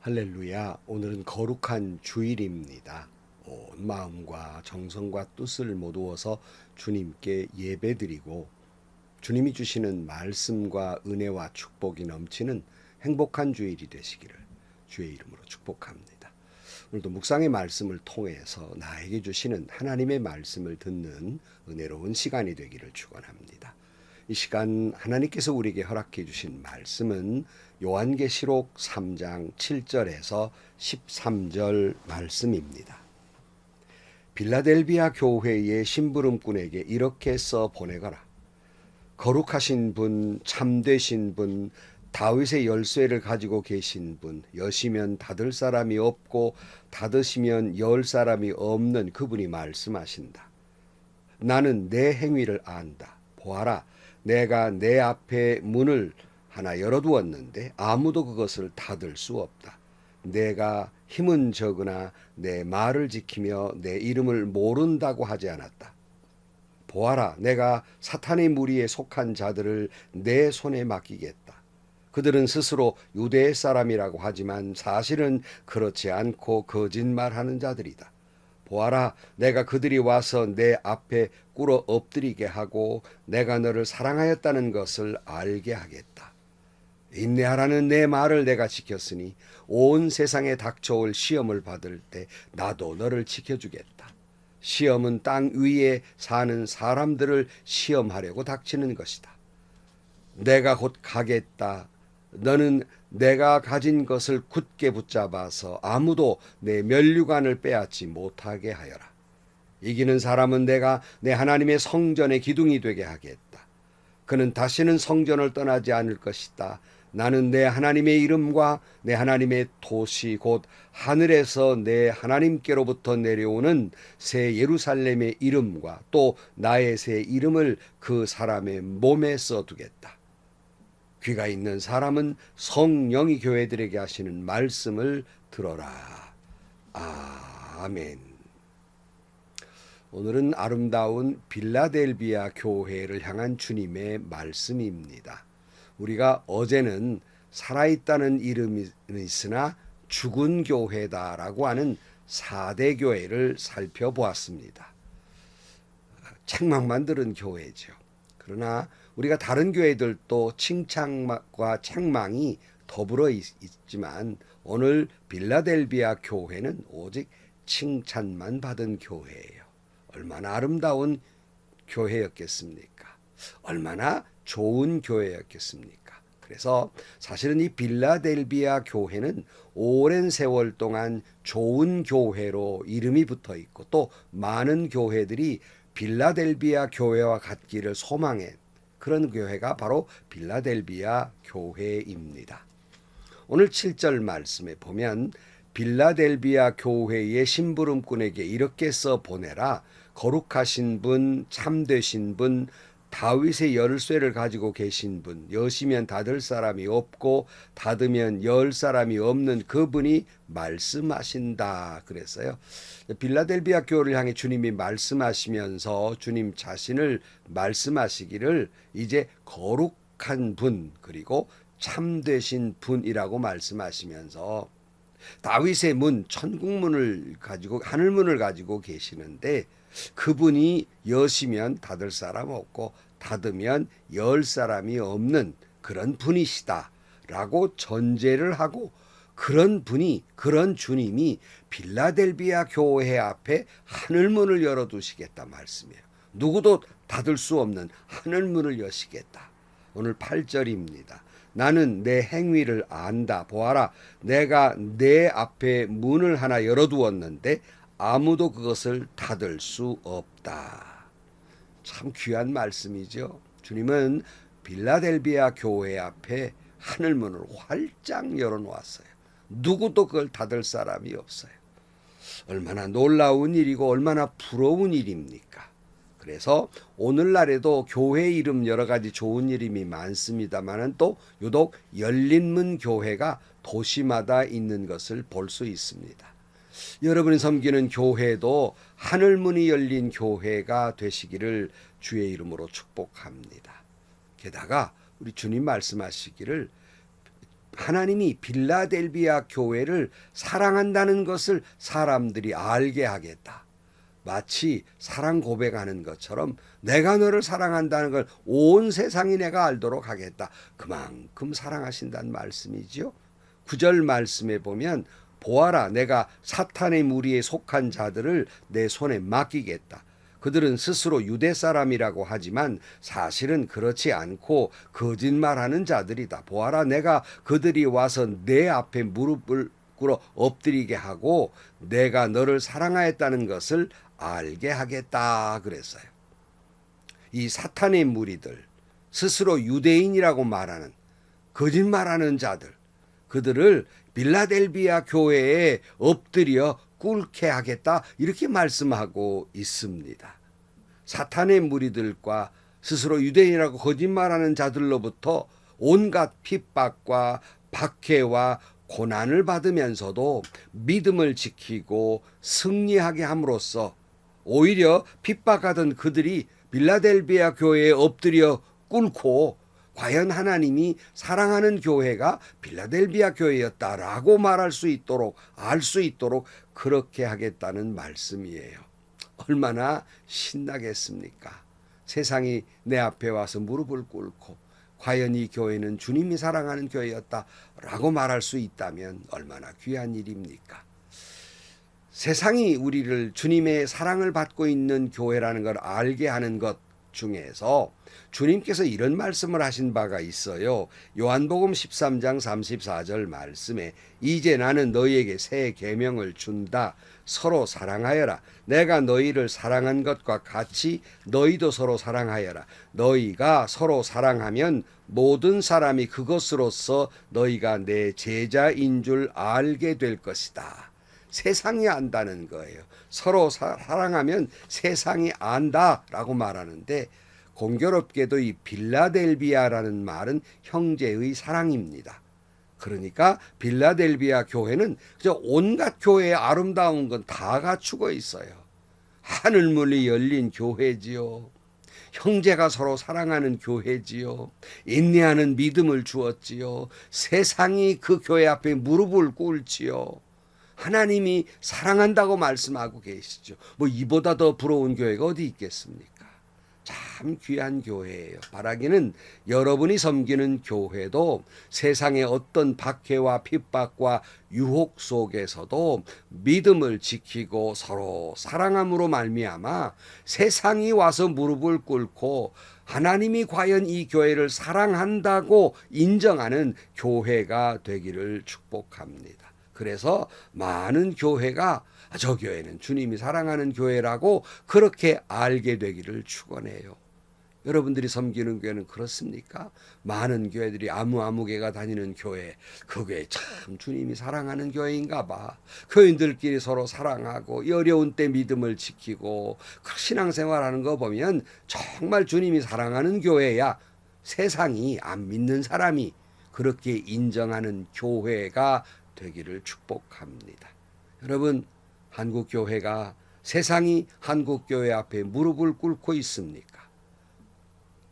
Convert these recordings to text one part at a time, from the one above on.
할렐루야. 오늘은 거룩한 주일입니다. 온 마음과 정성과 뜻을 모두어서 주님께 예배드리고 주님이 주시는 말씀과 은혜와 축복이 넘치는 행복한 주일이 되시기를 주의 이름으로 축복합니다. 오늘도 묵상의 말씀을 통해서 나에게 주시는 하나님의 말씀을 듣는 은혜로운 시간이 되기를 축원합니다. 이 시간 하나님께서 우리에게 허락해 주신 말씀은 요한계시록 3장 7절에서 13절 말씀입니다. 빌라델비아 교회의 심부름꾼에게 이렇게 써 보내거라. 거룩하신 분, 참되신 분, 다윗의 열쇠를 가지고 계신 분, 여시면 닫을 사람이 없고 닫으시면 열 사람이 없는 그분이 말씀하신다. 나는 내 행위를 안다. 보아라, 내가 내 앞에 문을 하나 열어두었는데 아무도 그것을 닫을 수 없다. 내가 힘은 적으나 내 말을 지키며 내 이름을 모른다고 하지 않았다. 보아라, 내가 사탄의 무리에 속한 자들을 내 손에 맡기겠다. 그들은 스스로 유대 사람이라고 하지만 사실은 그렇지 않고 거짓말하는 자들이다. 보아라, 내가 그들이 와서 내 앞에 꿇어 엎드리게 하고 내가 너를 사랑하였다는 것을 알게 하겠다. 인내하라는 내 말을 내가 지켰으니 온 세상에 닥쳐올 시험을 받을 때 나도 너를 지켜주겠다. 시험은 땅 위에 사는 사람들을 시험하려고 닥치는 것이다. 내가 곧 가겠다. 너는 내가 가진 것을 굳게 붙잡아서 아무도 내 면류관을 빼앗지 못하게 하여라. 이기는 사람은 내가 내 하나님의 성전의 기둥이 되게 하겠다. 그는 다시는 성전을 떠나지 않을 것이다. 나는 내 하나님의 이름과 내 하나님의 도시 곧 하늘에서 내 하나님께로부터 내려오는 새 예루살렘의 이름과 또 나의 새 이름을 그 사람의 몸에 써두겠다. 귀가 있는 사람은 성령이 교회들에게 하시는 말씀을 들어라. 아멘. 오늘은 아름다운 빌라델비아 교회를 향한 주님의 말씀입니다. 우리가 어제는 살아있다는 이름이 있으나 죽은 교회다라고 하는 4대 교회를 살펴보았습니다. 책망만 들은 교회죠. 그러나 우리가 다른 교회들도 칭찬과 책망이 더불어 있지만 오늘 빌라델비아 교회는 오직 칭찬만 받은 교회예요. 얼마나 아름다운 교회였겠습니까? 얼마나 좋은 교회였겠습니까? 그래서 사실은 이 빌라델비아 교회는 오랜 세월 동안 좋은 교회로 이름이 붙어 있고 또 많은 교회들이 빌라델비아 교회와 같기를 소망해 그런 교회가 바로 빌라델비아 교회입니다. 오늘 7절 말씀에 보면 빌라델비아 교회의 심부름꾼에게 이렇게 써 보내라. 거룩하신 분, 참되신 분, 다윗의 열쇠를 가지고 계신 분, 여시면 닫을 사람이 없고 닫으면 열 사람이 없는 그분이 말씀하신다 그랬어요. 빌라델비아 교회를 향해 주님이 말씀하시면서 주님 자신을 말씀하시기를 이제 거룩한 분 그리고 참되신 분이라고 말씀하시면서 다윗의 문, 천국문을 가지고 하늘문을 가지고 계시는데 그분이 여시면 닫을 사람 없고 닫으면 열 사람이 없는 그런 분이시다라고 전제를 하고 그런 분이 그런 주님이 빌라델비아 교회 앞에 하늘문을 열어두시겠다 말씀이에요. 누구도 닫을 수 없는 하늘문을 여시겠다. 오늘 8절입니다. 나는 내 행위를 안다. 보아라, 내가 내 앞에 문을 하나 열어두었는데 아무도 그것을 닫을 수 없다. 참 귀한 말씀이죠. 주님은 빌라델비아 교회 앞에 하늘문을 활짝 열어놓았어요. 누구도 그걸 닫을 사람이 없어요. 얼마나 놀라운 일이고 얼마나 부러운 일입니까? 그래서 오늘날에도 교회 이름 여러 가지 좋은 이름이 많습니다만은 또 유독 열린문 교회가 도시마다 있는 것을 볼 수 있습니다. 여러분이 섬기는 교회도 하늘문이 열린 교회가 되시기를 주의 이름으로 축복합니다. 게다가 우리 주님 말씀하시기를 하나님이 빌라델비아 교회를 사랑한다는 것을 사람들이 알게 하겠다. 마치 사랑 고백하는 것처럼 내가 너를 사랑한다는 걸 온 세상이 내가 알도록 하겠다. 그만큼 사랑하신다는 말씀이지요. 9절 말씀에 보면 보아라, 내가 사탄의 무리에 속한 자들을 내 손에 맡기겠다. 그들은 스스로 유대 사람이라고 하지만 사실은 그렇지 않고 거짓말하는 자들이다. 보아라, 내가 그들이 와서 내 앞에 무릎을 꿇어 엎드리게 하고 내가 너를 사랑하였다는 것을 알게 하겠다 그랬어요. 이 사탄의 무리들, 스스로 유대인이라고 말하는 거짓말하는 자들, 그들을 빌라델비아 교회에 엎드려 꿇게 하겠다 이렇게 말씀하고 있습니다. 사탄의 무리들과 스스로 유대인이라고 거짓말하는 자들로부터 온갖 핍박과 박해와 고난을 받으면서도 믿음을 지키고 승리하게 함으로써 오히려 핍박하던 그들이 빌라델비아 교회에 엎드려 꿇고 과연 하나님이 사랑하는 교회가 빌라델비아 교회였다라고 말할 수 있도록 알 수 있도록 그렇게 하겠다는 말씀이에요. 얼마나 신나겠습니까? 세상이 내 앞에 와서 무릎을 꿇고 과연 이 교회는 주님이 사랑하는 교회였다라고 말할 수 있다면 얼마나 귀한 일입니까? 세상이 우리를 주님의 사랑을 받고 있는 교회라는 걸 알게 하는 것 중에서 주님께서 이런 말씀을 하신 바가 있어요. 요한복음 13장 34절 말씀에 이제 나는 너희에게 새 계명을 준다. 서로 사랑하여라. 내가 너희를 사랑한 것과 같이 너희도 서로 사랑하여라. 너희가 서로 사랑하면 모든 사람이 그것으로서 너희가 내 제자인 줄 알게 될 것이다. 세상이 안다는 거예요. 서로 사랑하면 세상이 안다라고 말하는데 공교롭게도 이 빌라델비아라는 말은 형제의 사랑입니다. 그러니까 빌라델비아 교회는 그저 온갖 교회의 아름다운 건 다 갖추고 있어요. 하늘문이 열린 교회지요. 형제가 서로 사랑하는 교회지요. 인내하는 믿음을 주었지요. 세상이 그 교회 앞에 무릎을 꿇지요. 하나님이 사랑한다고 말씀하고 계시죠. 뭐 이보다 더 부러운 교회가 어디 있겠습니까? 참 귀한 교회예요. 바라기는 여러분이 섬기는 교회도 세상의 어떤 박해와 핍박과 유혹 속에서도 믿음을 지키고 서로 사랑함으로 말미암아 세상이 와서 무릎을 꿇고 하나님이 과연 이 교회를 사랑한다고 인정하는 교회가 되기를 축복합니다. 그래서 많은 교회가 저 교회는 주님이 사랑하는 교회라고 그렇게 알게 되기를 축원해요. 여러분들이 섬기는 교회는 그렇습니까? 많은 교회들이 아무개가 다니는 교회, 그 교회 참 주님이 사랑하는 교회인가 봐. 교인들끼리 서로 사랑하고 어려운 때 믿음을 지키고 신앙생활하는 거 보면 정말 주님이 사랑하는 교회야. 세상이 안 믿는 사람이 그렇게 인정하는 교회가 되기를 축복합니다. 여러분, 한국교회가 세상이 한국교회 앞에 무릎을 꿇고 있습니까?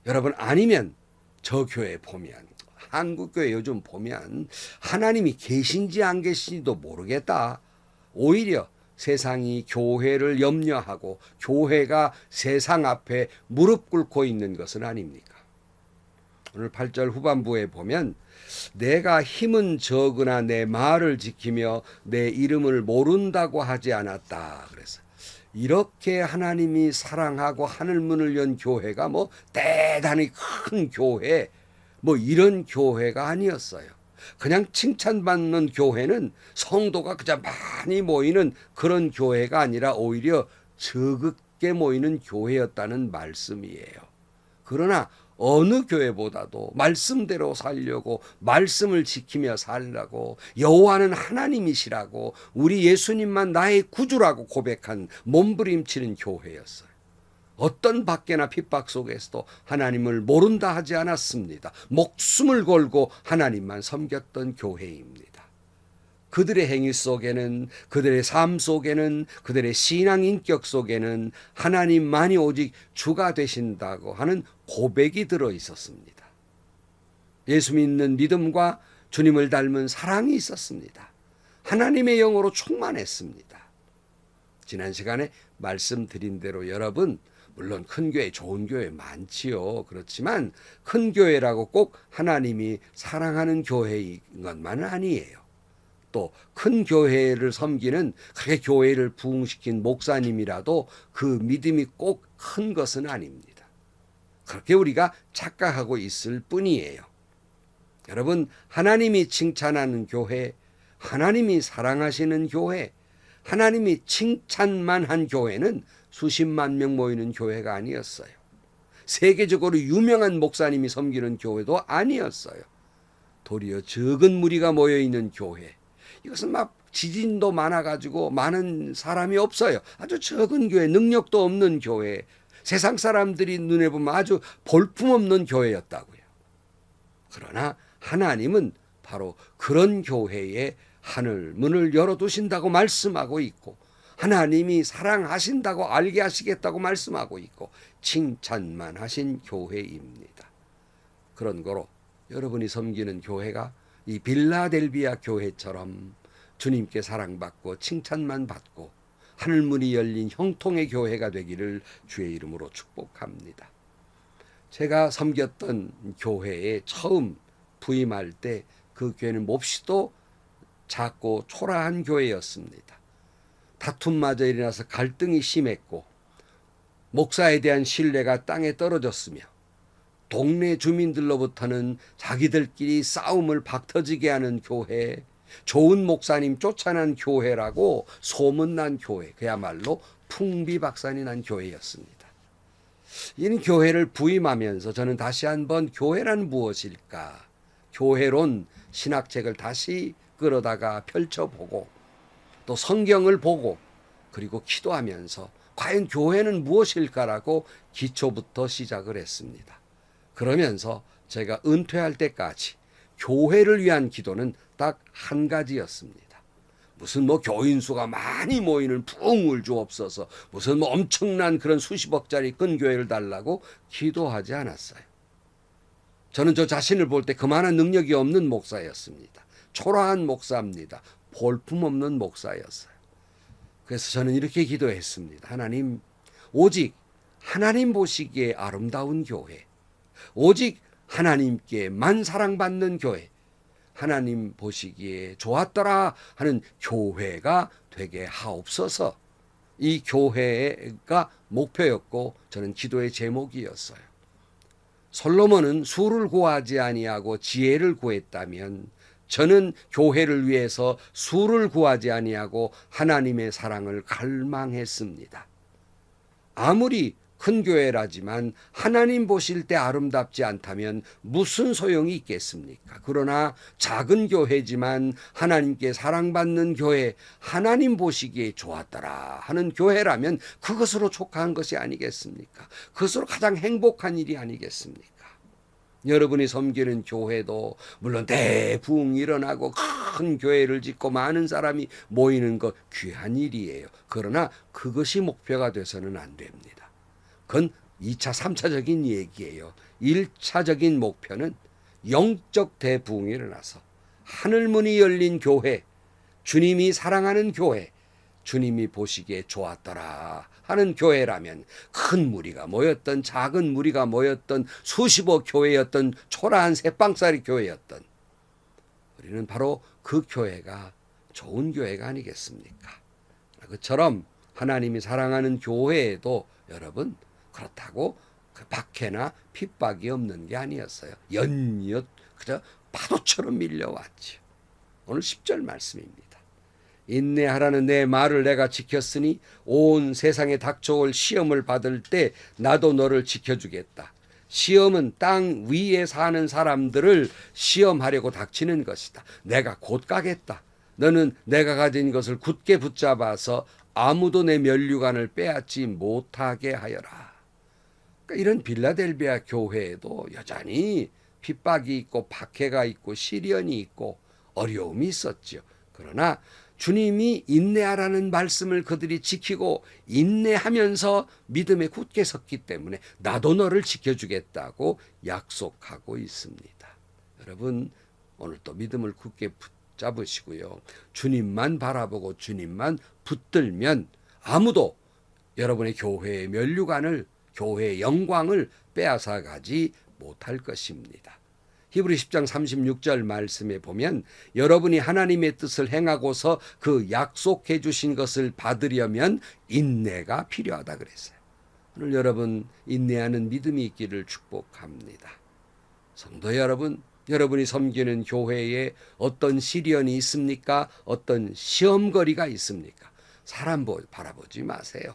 여러분, 아니면 저 교회 보면, 한국교회 요즘 보면 하나님이 계신지 안 계신지도 모르겠다. 오히려 세상이 교회를 염려하고 교회가 세상 앞에 무릎 꿇고 있는 것은 아닙니까? 오늘 8절 후반부에 보면 내가 힘은 적으나 내 말을 지키며 내 이름을 모른다고 하지 않았다. 그래서 이렇게 하나님이 사랑하고 하늘문을 연 교회가 뭐 대단히 큰 교회, 뭐 이런 교회가 아니었어요. 그냥 칭찬받는 교회는 성도가 그저 많이 모이는 그런 교회가 아니라 오히려 적게 모이는 교회였다는 말씀이에요. 그러나 어느 교회보다도 말씀대로 살려고 말씀을 지키며 살라고 여호와는 하나님이시라고 우리 예수님만 나의 구주라고 고백한 몸부림치는 교회였어요. 어떤 박해나 핍박 속에서도 하나님을 모른다 하지 않았습니다. 목숨을 걸고 하나님만 섬겼던 교회입니다. 그들의 행위 속에는, 그들의 삶 속에는, 그들의 신앙 인격 속에는 하나님만이 오직 주가 되신다고 하는 고백이 들어 있었습니다. 예수 믿는 믿음과 주님을 닮은 사랑이 있었습니다. 하나님의 영으로 충만했습니다. 지난 시간에 말씀드린 대로 여러분, 물론 큰 교회, 좋은 교회 많지요. 그렇지만 큰 교회라고 꼭 하나님이 사랑하는 교회인 것만은 아니에요. 또 큰 교회를 섬기는, 그렇게 교회를 부흥시킨 목사님이라도 그 믿음이 꼭 큰 것은 아닙니다. 그렇게 우리가 착각하고 있을 뿐이에요. 여러분, 하나님이 칭찬하는 교회, 하나님이 사랑하시는 교회, 하나님이 칭찬만 한 교회는 수십만 명 모이는 교회가 아니었어요. 세계적으로 유명한 목사님이 섬기는 교회도 아니었어요. 도리어 적은 무리가 모여있는 교회, 이것은 막 지진도 많아가지고 많은 사람이 없어요. 아주 적은 교회, 능력도 없는 교회, 세상 사람들이 눈에 보면 아주 볼품없는 교회였다고요. 그러나 하나님은 바로 그런 교회에 하늘 문을 열어두신다고 말씀하고 있고, 하나님이 사랑하신다고 알게 하시겠다고 말씀하고 있고, 칭찬만 하신 교회입니다. 그런 거로 여러분이 섬기는 교회가 이 빌라델비아 교회처럼 주님께 사랑받고 칭찬만 받고 하늘문이 열린 형통의 교회가 되기를 주의 이름으로 축복합니다. 제가 섬겼던 교회에 처음 부임할 때 그 교회는 몹시도 작고 초라한 교회였습니다. 다툼마저 일어나서 갈등이 심했고, 목사에 대한 신뢰가 땅에 떨어졌으며, 동네 주민들로부터는 자기들끼리 싸움을 박터지게 하는 교회, 좋은 목사님 쫓아난 교회라고 소문난 교회, 그야말로 풍비박산이 난 교회였습니다. 이런 교회를 부임하면서 저는 다시 한번 교회란 무엇일까, 교회론 신학책을 다시 끌어다가 펼쳐보고, 또 성경을 보고, 그리고 기도하면서 과연 교회는 무엇일까라고 기초부터 시작을 했습니다. 그러면서 제가 은퇴할 때까지 교회를 위한 기도는 딱 한 가지였습니다. 무슨 교인 수가 많이 모이는 부흥을 주옵소서, 무슨 엄청난 그런 수십억짜리 큰 교회를 달라고 기도하지 않았어요. 저는 저 자신을 볼 때 그만한 능력이 없는 목사였습니다. 초라한 목사입니다. 볼품없는 목사였어요. 그래서 저는 이렇게 기도했습니다. 하나님, 오직 하나님 보시기에 아름다운 교회, 오직 하나님께만 사랑받는 교회, 하나님 보시기에 좋았더라 하는 교회가 되게 하옵소서. 이 교회가 목표였고 저는 기도의 제목이었어요. 솔로몬은 수를 구하지 아니하고 지혜를 구했다면, 저는 교회를 위해서 수를 구하지 아니하고 하나님의 사랑을 갈망했습니다. 아무리 큰 교회라지만 하나님 보실 때 아름답지 않다면 무슨 소용이 있겠습니까? 그러나 작은 교회지만 하나님께 사랑받는 교회, 하나님 보시기에 좋았더라 하는 교회라면 그것으로 족한 것이 아니겠습니까? 그것으로 가장 행복한 일이 아니겠습니까? 여러분이 섬기는 교회도 물론 대부흥이 일어나고 큰 교회를 짓고 많은 사람이 모이는 것 귀한 일이에요. 그러나 그것이 목표가 돼서는 안 됩니다. 그건 2차, 3차적인 얘기예요. 1차적인 목표는 영적 대부흥이 일어나서 하늘문이 열린 교회, 주님이 사랑하는 교회, 주님이 보시기에 좋았더라 하는 교회라면, 큰 무리가 모였던 작은 무리가 모였던 수십억 교회였던 초라한 새빵살이 교회였던, 우리는 바로 그 교회가 좋은 교회가 아니겠습니까? 그처럼 하나님이 사랑하는 교회에도 여러분, 그렇다고 그 박해나 핍박이 없는 게 아니었어요. 연이어 그저 파도처럼 밀려왔지요. 오늘 10절 말씀입니다. 인내하라는 내 말을 내가 지켰으니 온 세상에 닥쳐올 시험을 받을 때 나도 너를 지켜주겠다. 시험은 땅 위에 사는 사람들을 시험하려고 닥치는 것이다. 내가 곧 가겠다. 너는 내가 가진 것을 굳게 붙잡아서 아무도 내 면류관을 빼앗지 못하게 하여라. 그러니까 이런 빌라델비아 교회에도 여전히 핍박이 있고 박해가 있고 시련이 있고 어려움이 있었죠. 그러나 주님이 인내하라는 말씀을 그들이 지키고 인내하면서 믿음에 굳게 섰기 때문에 나도 너를 지켜주겠다고 약속하고 있습니다. 여러분, 오늘 또 믿음을 굳게 붙잡으시고요. 주님만 바라보고 주님만 붙들면 아무도 여러분의 교회의 면류관을, 교회의 영광을 빼앗아 가지 못할 것입니다. 히브리 10장 36절 말씀에 보면 여러분이 하나님의 뜻을 행하고서 그 약속해 주신 것을 받으려면 인내가 필요하다 그랬어요. 오늘 여러분 인내하는 믿음이 있기를 축복합니다. 성도 여러분, 여러분이 섬기는 교회에 어떤 시련이 있습니까? 어떤 시험거리가 있습니까? 사람 바라보지 마세요.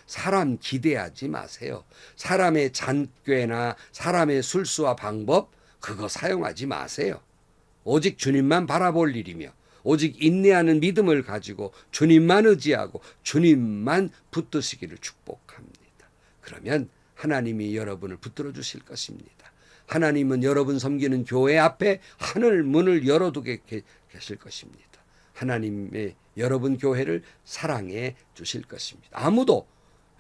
사람 기대하지 마세요. 사람의 잔꾀나 사람의 술수와 방법 그거 사용하지 마세요. 오직 주님만 바라볼 일이며 오직 인내하는 믿음을 가지고 주님만 의지하고 주님만 붙드시기를 축복합니다. 그러면 하나님이 여러분을 붙들어 주실 것입니다. 하나님은 여러분 섬기는 교회 앞에 하늘 문을 열어두게 계실 것입니다. 하나님의 여러분 교회를 사랑해 주실 것입니다. 아무도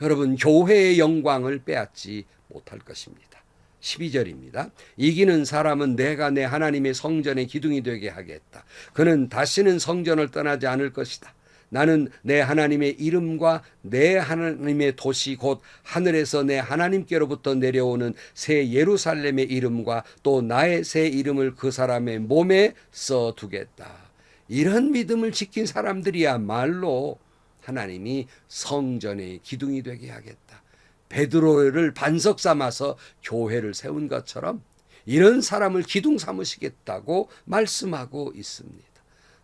여러분 교회의 영광을 빼앗지 못할 것입니다. 12절입니다. 이기는 사람은 내가 내 하나님의 성전의 기둥이 되게 하겠다. 그는 다시는 성전을 떠나지 않을 것이다. 나는 내 하나님의 이름과 내 하나님의 도시 곧 하늘에서 내 하나님께로부터 내려오는 새 예루살렘의 이름과 또 나의 새 이름을 그 사람의 몸에 써두겠다. 이런 믿음을 지킨 사람들이야말로 하나님이 성전의 기둥이 되게 하겠다. 베드로를 반석 삼아서 교회를 세운 것처럼 이런 사람을 기둥 삼으시겠다고 말씀하고 있습니다.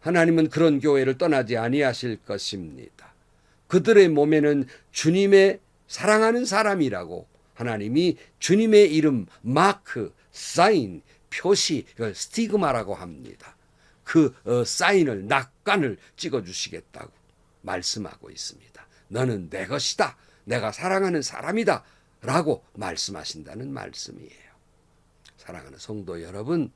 하나님은 그런 교회를 떠나지 아니하실 것입니다. 그들의 몸에는 주님의 사랑하는 사람이라고 하나님이 주님의 이름 마크, 사인, 표시, 이걸 스티그마라고 합니다. 그 사인을, 낙관을 찍어주시겠다고 말씀하고 있습니다. 너는 내 것이다. 내가 사랑하는 사람이다. 라고 말씀하신다는 말씀이에요. 사랑하는 성도 여러분,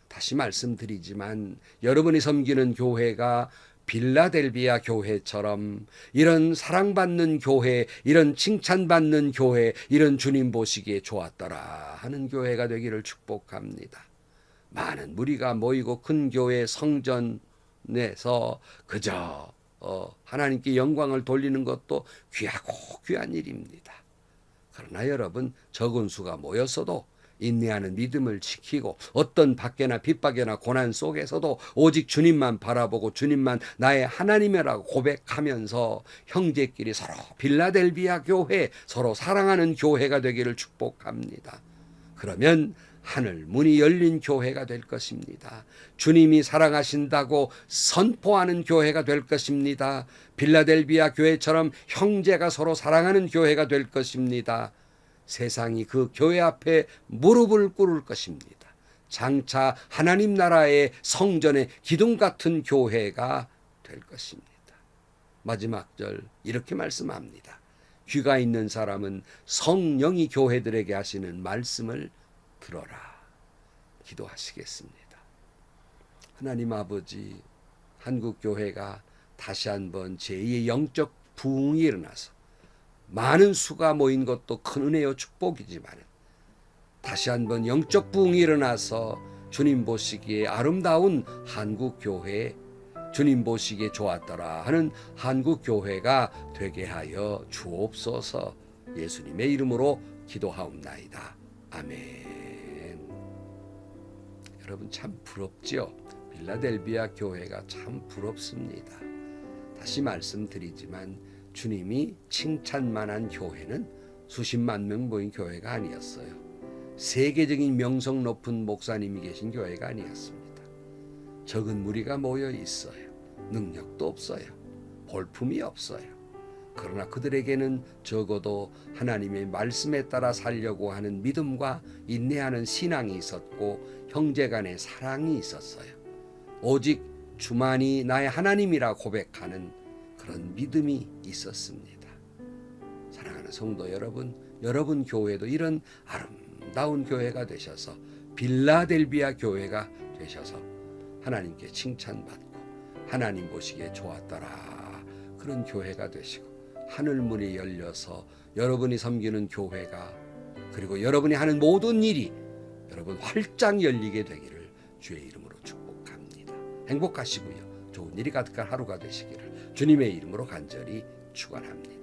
다시 말씀드리지만 여러분이 섬기는 교회가 빌라델비아 교회처럼 이런 사랑받는 교회, 이런 칭찬받는 교회, 이런 주님 보시기에 좋았더라 하는 교회가 되기를 축복합니다. 많은 무리가 모이고 큰 교회 성전에서 그저 하나님께 영광을 돌리는 것도 귀하고 귀한 일입니다. 그러나 여러분, 적은 수가 모였어도 인내하는 믿음을 지키고 어떤 박해나 핍박이나 고난 속에서도 오직 주님만 바라보고 주님만 나의 하나님이라고 고백하면서 형제끼리 서로 빌라델비아 교회, 서로 사랑하는 교회가 되기를 축복합니다. 그러면 하늘 문이 열린 교회가 될 것입니다. 주님이 사랑하신다고 선포하는 교회가 될 것입니다. 빌라델비아 교회처럼 형제가 서로 사랑하는 교회가 될 것입니다. 세상이 그 교회 앞에 무릎을 꿇을 것입니다. 장차 하나님 나라의 성전의 기둥 같은 교회가 될 것입니다. 마지막 절 이렇게 말씀합니다. 귀가 있는 사람은 성령이 교회들에게 하시는 말씀을 들어라. 기도하시겠습니다. 하나님 아버지, 한국교회가 다시 한번 제2의 영적 부흥이 일어나서 많은 수가 모인 것도 큰 은혜요 축복이지만 다시 한번 영적 부흥이 일어나서 주님 보시기에 아름다운 한국교회, 주님 보시기에 좋았더라 하는 한국교회가 되게 하여 주옵소서. 예수님의 이름으로 기도하옵나이다. 아멘. 여러분 참 부럽지요? 빌라델비아 교회가 참 부럽습니다. 다시 말씀드리지만 주님이 칭찬만한 교회는 수십만 명 모인 교회가 아니었어요. 세계적인 명성 높은 목사님이 계신 교회가 아니었습니다. 적은 무리가 모여 있어요. 능력도 없어요. 볼품이 없어요. 그러나 그들에게는 적어도 하나님의 말씀에 따라 살려고 하는 믿음과 인내하는 신앙이 있었고 형제간의 사랑이 있었어요. 오직 주만이 나의 하나님이라 고백하는 그런 믿음이 있었습니다. 사랑하는 성도 여러분, 여러분 교회도 이런 아름다운 교회가 되셔서 빌라델비아 교회가 되셔서 하나님께 칭찬받고 하나님 보시기에 좋았더라 그런 교회가 되시고 하늘문이 열려서 여러분이 섬기는 교회가 그리고 여러분이 하는 모든 일이 여러분 활짝 열리게 되기를 주의 이름으로 축복합니다. 행복하시고요. 좋은 일이 가득한 하루가 되시기를 주님의 이름으로 간절히 축원합니다.